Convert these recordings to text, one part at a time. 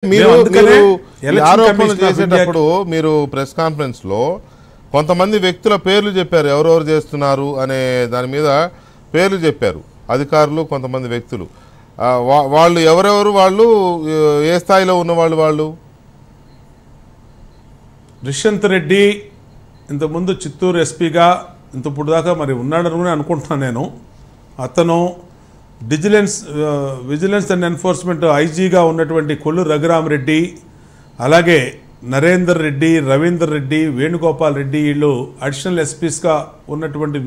ఆరోపణలు చేసేటప్పుడు మీరు ప్రెస్ కాన్ఫరెన్స్ లో కొంతమంది వ్యక్తుల పేర్లు చెప్పారు, ఎవరెవరు చేస్తున్నారు అనే దాని మీద పేర్లు చెప్పారు అధికారులు, కొంతమంది వ్యక్తులు. వాళ్ళు ఎవరెవరు, వాళ్ళు ఏ స్థాయిలో ఉన్నవాళ్ళు? వాళ్ళు దుష్యంత్ రెడ్డి ఇంతకుముందు చిత్తూరు ఎస్పీగా ఇంతప్పుడు దాకా మరి ఉన్నాడని అనుకుంటున్నాను నేను. అతను విజిలెన్స్ అండ్ ఎన్ఫోర్స్మెంట్ ఐజీగా ఉన్నటువంటి కొల్లు రఘురామరెడ్డి, అలాగే నరేందర్ రెడ్డి, రవీందర్ రెడ్డి, వేణుగోపాల్ రెడ్డి, వీళ్ళు అడిషనల్ ఎస్పీస్గా ఉన్నటువంటి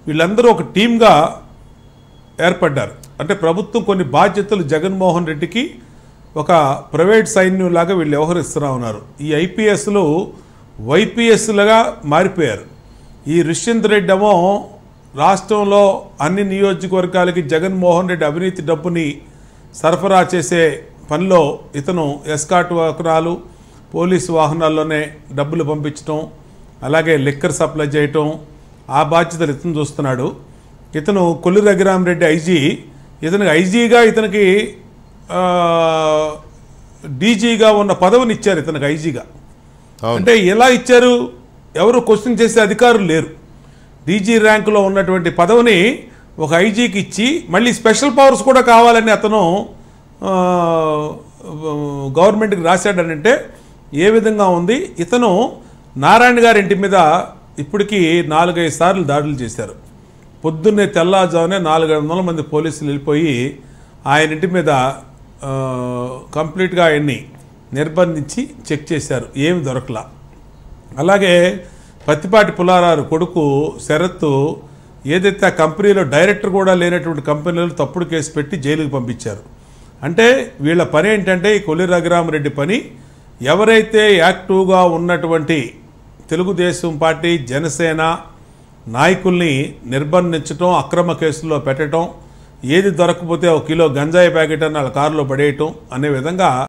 వీళ్ళందరూ ఒక టీమ్గా ఏర్పడ్డారు. అంటే ప్రభుత్వం కొన్ని బాధ్యతలు జగన్మోహన్ రెడ్డికి ఒక ప్రైవేట్ సైన్యంలాగా వీళ్ళు వ్యవహరిస్తూ ఉన్నారు. ఈ ఐపీఎస్లు వైపీఎస్లుగా మారిపోయారు. ఈ దుష్యంత్ రెడ్డి ఏమో రాష్ట్రంలో అన్ని నియోజకవర్గాలకి జగన్మోహన్ రెడ్డి అవినీతి డబ్బుని సరఫరా చేసే పనిలో ఇతను ఎస్కాట్ వాహనాలు, పోలీసు వాహనాల్లోనే డబ్బులు పంపించడం, అలాగే లిక్కర్ సప్లై చేయటం, ఆ బాధ్యతలు ఇతను చూస్తున్నాడు. ఇతను కొల్లు రఘురామరెడ్డి ఐజీ, ఇతనికి ఐజీగా ఇతనికి డీజీగా ఉన్న పదవిని ఇచ్చారు ఇతనికి ఐజీగా. అంటే ఎలా ఇచ్చారు? ఎవరు క్వశ్చన్ చేసే అధికారులు లేరు. డీజీ ర్యాంకులో ఉన్నటువంటి పదవిని ఒక ఐజీకి ఇచ్చి మళ్ళీ స్పెషల్ పవర్స్ కూడా కావాలని అతను గవర్నమెంట్కి రాశాడనంటే ఏ విధంగా ఉంది? ఇతను నారాయణ గారి ఇంటి మీద ఇప్పటికీ 4-5 సార్లు దాడులు చేశారు. పొద్దున్నే తెల్లారుజామునే 400-500 మంది పోలీసులు వెళ్ళిపోయి ఆయన ఇంటి మీద కంప్లీట్గా ఆయన్ని నిర్బంధించి చెక్ చేశారు, ఏమి దొరకలా. అలాగే పత్తిపాటి పుల్లారావు కొడుకు శరత్ ఏదైతే ఆ కంపెనీలో డైరెక్టర్ కూడా లేనటువంటి కంపెనీలో తప్పుడు కేసు పెట్టి జైలుకి పంపించారు. అంటే వీళ్ళ పని ఏంటంటే ఈ కొల్లు రఘురామరెడ్డి పని ఎవరైతే యాక్టివ్గా ఉన్నటువంటి తెలుగుదేశం పార్టీ, జనసేన నాయకుల్ని నిర్బంధించడం, అక్రమ కేసుల్లో పెట్టడం, ఏది దొరకకపోతే 1 కిలో గంజాయి ప్యాకెట్ అని వాళ్ళ కారులో పడేయటం అనే విధంగా